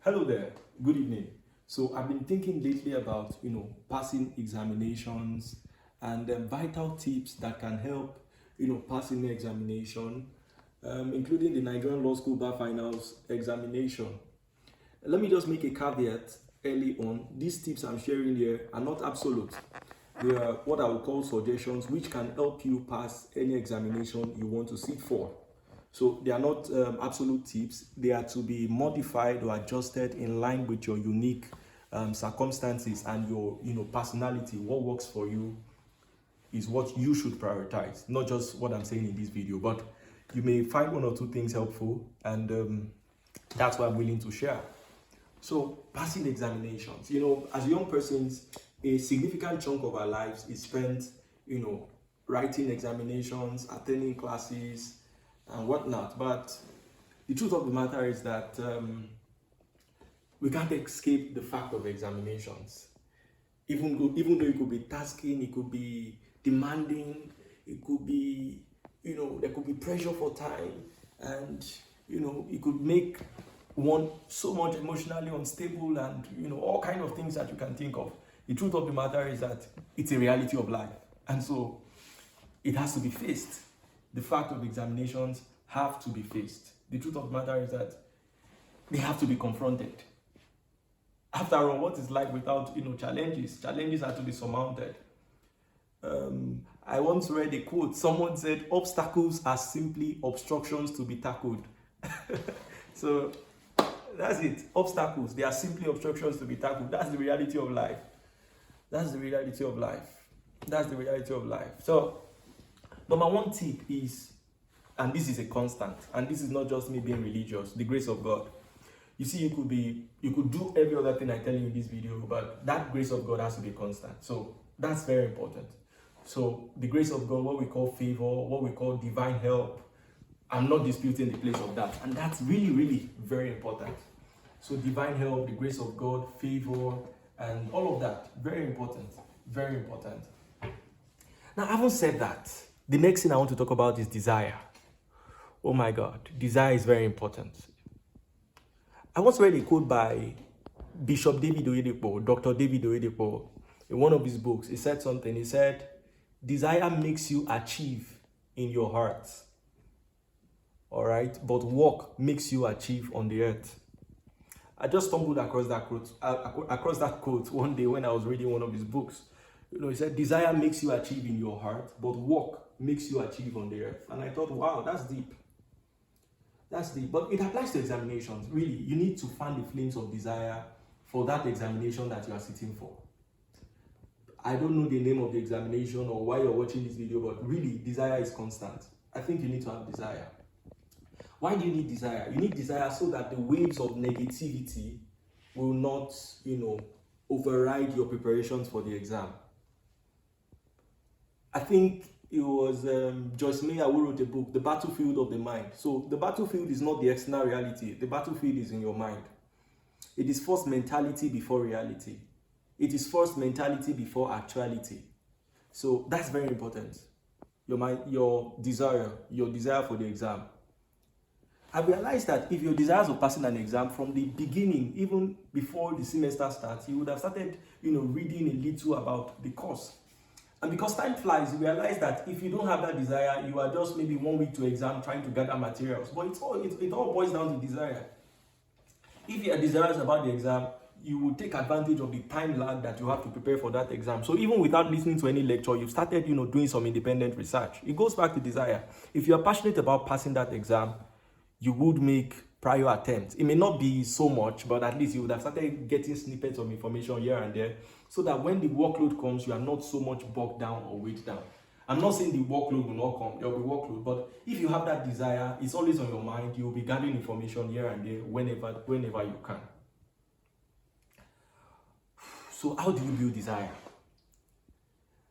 Hello there, good evening. So I've been thinking lately about, passing examinations and vital tips that can help, passing the examination, including the Nigerian Law School Bar Finals examination. Let me just make a caveat early on. These tips I'm sharing here are not absolute. They are what I would call suggestions which can help you pass any examination you want to sit for. So they are not absolute tips. They are to be modified or adjusted in line with your unique circumstances and your personality. What works for you is what you should prioritize, not just what I'm saying in this video. But you may find one or two things helpful, and that's what I'm willing to share. So passing examinations, as young persons, a significant chunk of our lives is spent, writing examinations, attending classes, and whatnot. But the truth of the matter is that we can't escape the fact of examinations. Even though it could be tasking, it could be demanding, it could be, there could be pressure for time, and it could make one so much emotionally unstable, and all kind of things that you can think of. The truth of the matter is that it's a reality of life, and so it has to be faced. The fact of examinations have to be faced. The truth of the matter is that they have to be confronted. After all, what is life without challenges? Challenges are to be surmounted. I once read a quote. Someone said, "Obstacles are simply obstructions to be tackled." So that's it. Obstacles, they are simply obstructions to be tackled. That's the reality of life. That's the reality of life. That's the reality of life. So number one tip is, and this is a constant, and this is not just me being religious, the grace of God. You see, you could do every other thing I tell you in this video, but that grace of God has to be constant. So that's very important. So the grace of God, what we call favor, what we call divine help, I'm not disputing the place of that. And that's really, really very important. So divine help, the grace of God, favor, and all of that, very important, very important. Now, having said that, the next thing I want to talk about is desire. Oh my God, desire is very important. I once read a quote by Bishop David Oyedepo, Dr. David Oyedepo, in one of his books. He said something. He said, "Desire makes you achieve in your heart. All right, but work makes you achieve on the earth." I just stumbled across that quote one day when I was reading one of his books. He said, "Desire makes you achieve in your heart, but work makes you achieve on the earth." And I thought, wow, that's deep. That's deep. But it applies to examinations. Really, you need to fan the flames of desire for that examination that you are sitting for. I don't know the name of the examination or why you're watching this video, but really, desire is constant. I think you need to have desire. Why do you need desire? You need desire so that the waves of negativity will not, override your preparations for the exam. I think it was Joyce Meyer who wrote a book, The Battlefield of the Mind. So the battlefield is not the external reality. The battlefield is in your mind. It is first mentality before reality. It is first mentality before actuality. So that's very important. Your mind, your desire for the exam. I realized that if your desires of passing an exam from the beginning, even before the semester starts, you would have started, reading a little about the course. And because time flies, you realize that if you don't have that desire, you are just maybe 1 week to exam trying to gather materials. But it all boils down to desire. If you are desirous about the exam, you will take advantage of the time lag that you have to prepare for that exam. So even without listening to any lecture, you've started, doing some independent research. It goes back to desire. If you are passionate about passing that exam, you would make prior attempts. It may not be so much, but at least you would have started getting snippets of information here and there, so that when the workload comes, you are not so much bogged down or weighed down. I'm not saying the workload will not come, there will be workload, but if you have that desire, it's always on your mind, you will be gathering information here and there whenever you can. So how do you build desire?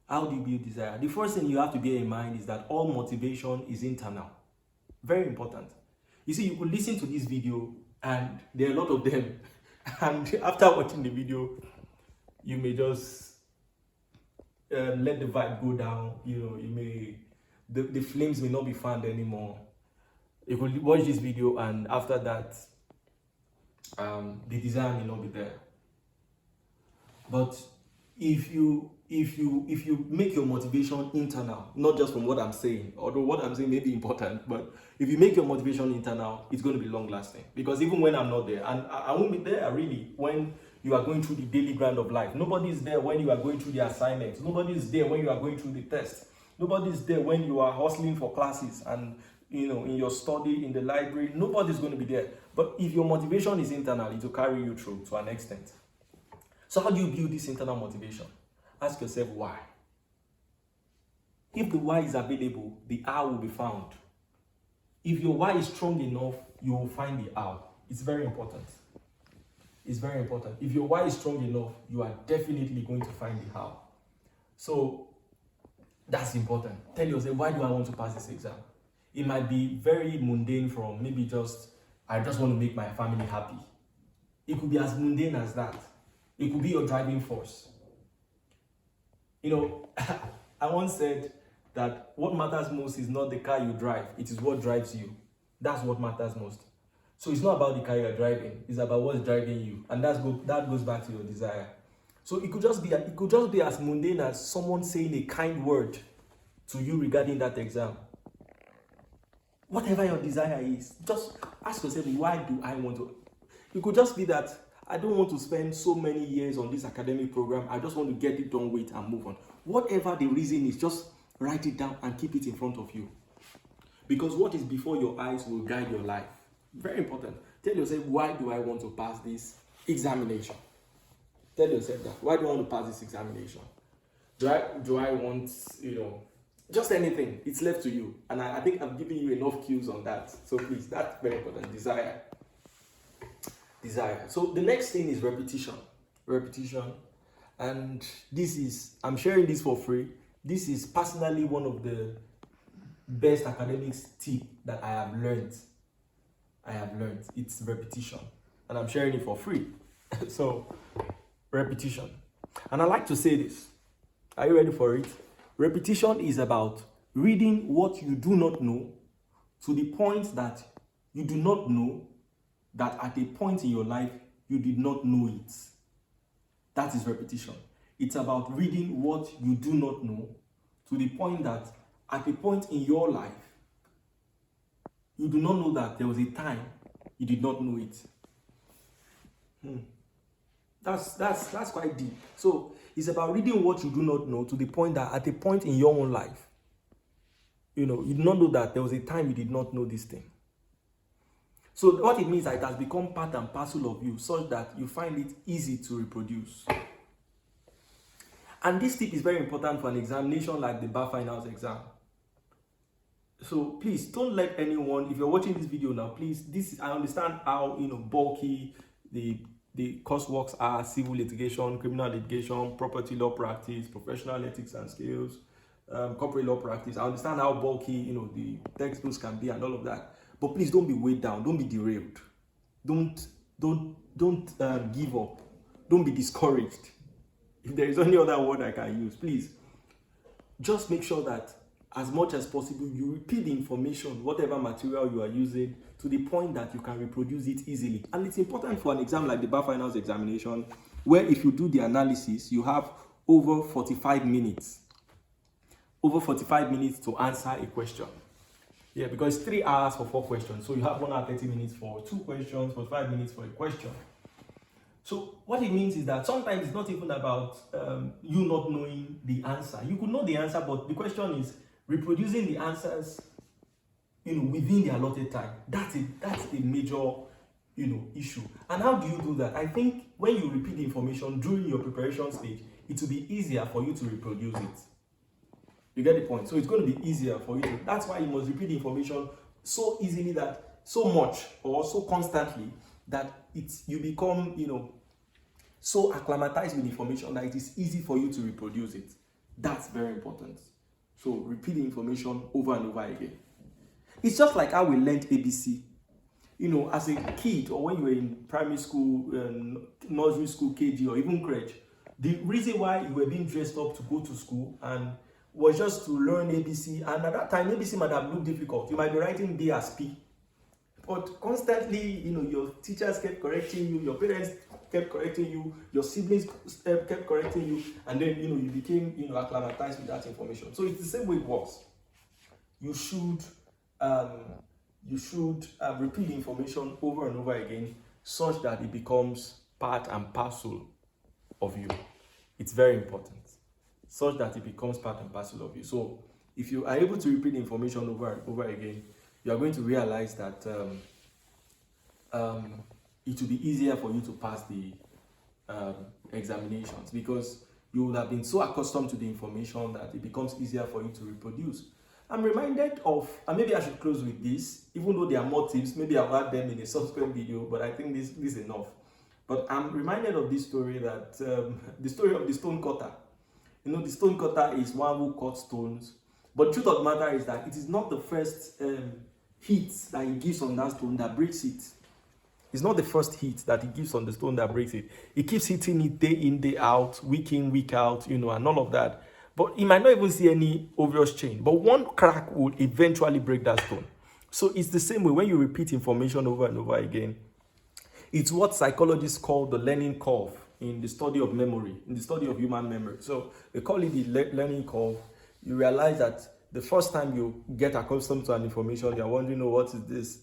How do you build desire? The first thing you have to bear in mind is that all motivation is internal. Very important. You see, you could listen to this video and there are a lot of them. And after watching the video, you may just let the vibe go down. The flames may not be fanned anymore. You could watch this video and after that, the desire may not be there. But if you make your motivation internal, not just from what I'm saying, although what I'm saying may be important, but if you make your motivation internal, it's going to be long lasting. Because even when I'm not there, and I won't be there really when you are going through the daily grind of life. Nobody is there when you are going through the assignments. Nobody is there when you are going through the test. Nobody is there when you are hustling for classes and in your study in the library. Nobody's going to be there. But if your motivation is internal, it will carry you through to an extent. So how do you build this internal motivation? Ask yourself why. If the why is available, the how will be found. If your why is strong enough, you will find the how. It's very important. It's very important. If your why is strong enough, you are definitely going to find the how. So that's important. Tell yourself, why do I want to pass this exam? It might be very mundane from maybe I just want to make my family happy. It could be as mundane as that. It could be your driving force. I once said that what matters most is not the car you drive, it is what drives you. That's what matters most. So it's not about the car you're driving, it's about what's driving you. And that goes back to your desire. So it could just be as mundane as someone saying a kind word to you regarding that exam. Whatever your desire is, just ask yourself, why do I want to? It could just be that I don't want to spend so many years on this academic program. I just want to get it done with and move on. Whatever the reason is, just write it down and keep it in front of you. Because what is before your eyes will guide your life. Very important. Tell yourself, why do I want to pass this examination? Tell yourself that. Why do I want to pass this examination? Do I want, just anything. It's left to you. And I think I've given you enough cues on that. So please, that's very important. Desire. So the next thing is repetition. And I'm sharing this for free. This is personally one of the best academics tip that I have learned. It's repetition. And I'm sharing it for free. So, repetition. And I like to say this. Are you ready for it? Repetition is about reading what you do not know to the point that you do not know that at a point in your life you did not know it. That is repetition. It's about reading what you do not know to the point that at a point in your life you do not know that there was a time you did not know it. That's quite deep. So it's about reading what you do not know to the point that at a point in your own life, you do not know that there was a time you did not know this thing. So what it means is that it has become part and parcel of you such that you find it easy to reproduce. And this tip is very important for an examination like the Bar Finals exam. So please don't let anyone, if you're watching this video now, please, I understand how bulky the courseworks are: civil litigation, criminal litigation, property law practice, professional ethics and skills, corporate law practice. I understand how bulky the textbooks can be and all of that. But please don't be weighed down, don't be derailed. Don't give up. Don't be discouraged. If there is any other word I can use, please just make sure that as much as possible you repeat the information, whatever material you are using, to the point that you can reproduce it easily. And it's important for an exam like the Bar Finals examination, where if you do the analysis, you have over 45 minutes. Over 45 minutes to answer a question. Yeah, because 3 hours for 4 questions. So you have 1 hour 30 minutes for 2 questions, 45 minutes for a question. So what it means is that sometimes it's not even about you not knowing the answer. You could know the answer, but the question is reproducing the answers, within the allotted time. That's the major, issue. And how do you do that? I think when you repeat the information during your preparation stage, it will be easier for you to reproduce it. You get the point? So it's going to be easier for you to. That's why you must repeat the information so easily, that so much or so constantly that you become, so acclimatized with information that it is easy for you to reproduce it. That's very important. So repeat the information over and over again. It's just like how we learned ABC. As a kid, or when you were in primary school, nursery school, KG, or even crèche, the reason why you were being dressed up to go to school and was just to learn ABC. And at that time, ABC might have looked difficult. You might be writing D as P. But constantly, your teachers kept correcting you, your parents kept correcting you, your siblings kept correcting you, and then, you became, acclimatized with that information. So it's the same way it works. You should repeat the information over and over again, such that it becomes part and parcel of you. It's very important, such that it becomes part and parcel of you. So if you are able to repeat the information over and over again, you are going to realize that it will be easier for you to pass the examinations, because you would have been so accustomed to the information that it becomes easier for you to reproduce. I'm reminded of, and maybe I should close with this, even though there are more tips, maybe I'll add them in a subsequent video, but I think this is enough. But I'm reminded of this story, that the story of the stone cutter. The stone cutter is one who cuts stones, but the truth of the matter is that it is not the first hit that he gives on that stone that breaks it. It's not the first hit that he gives on the stone that breaks it. He keeps hitting it day in, day out, week in, week out, and all of that. But he might not even see any obvious change. But one crack will eventually break that stone. So it's the same way when you repeat information over and over again. It's what psychologists call the learning curve in the study of memory, in the study of human memory. So they call it the learning curve. You realize that the first time you get accustomed to an information, you're wondering, what is this?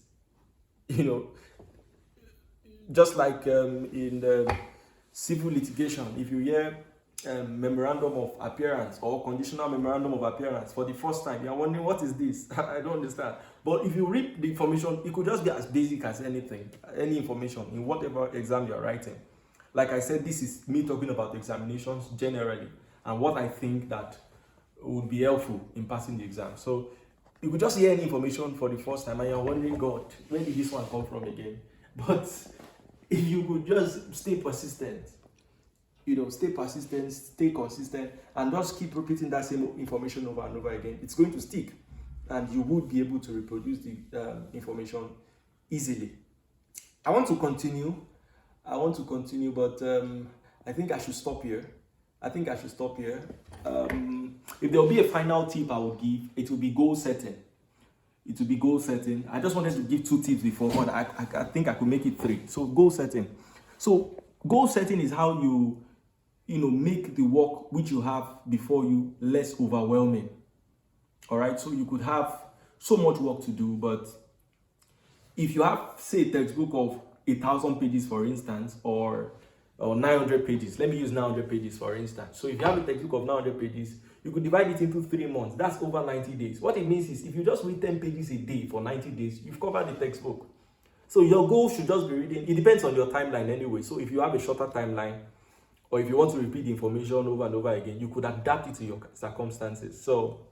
Just like in the civil litigation, if you hear memorandum of appearance or conditional memorandum of appearance for the first time, you're wondering, what is this? I don't understand. But if you read the information, it could just be as basic as anything, any information in whatever exam you're writing. Like I said, this is me talking about examinations generally and what I think that would be helpful in passing the exam. So you could just hear any information for the first time and you're wondering, God, where did this one come from again? But if you could just stay persistent, stay persistent, stay consistent, and just keep repeating that same information over and over again, it's going to stick, and you would be able to reproduce the information easily. I want to continue, but I think I should stop here. If there will be a final tip I would give, it will be goal setting. I just wanted to give 2 tips before, but I think I could make it 3. So goal setting. So goal setting is how you make the work which you have before you less overwhelming. All right. So you could have so much work to do, but if you have, say, a textbook of 1,000 pages, for instance, or 900 pages. Let me use 900 pages, for instance. So if you have a textbook of 900 pages, you could divide it into 3 months. That's over 90 days. What it means is if you just read 10 pages a day for 90 days, you've covered the textbook. So your goal should just be reading. It depends on your timeline anyway. So if you have a shorter timeline, or if you want to repeat the information over and over again, you could adapt it to your circumstances. So,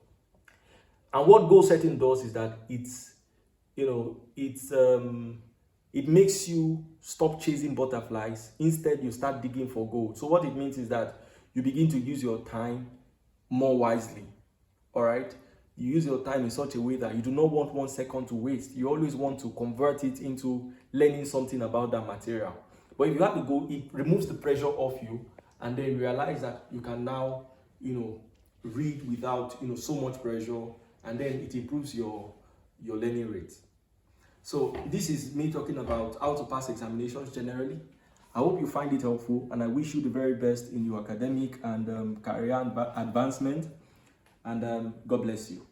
and what goal setting does is that it makes you stop chasing butterflies. Instead, you start digging for gold. So what it means is that you begin to use your time more wisely. All right? You use your time in such a way that you do not want 1 second to waste. You always want to convert it into learning something about that material. But if you have to go, it removes the pressure off you, and then you realize that you can now, read without, so much pressure, and then it improves your learning rate. So this is me talking about how to pass examinations generally. I hope you find it helpful, and I wish you the very best in your academic and career advancement, and God bless you.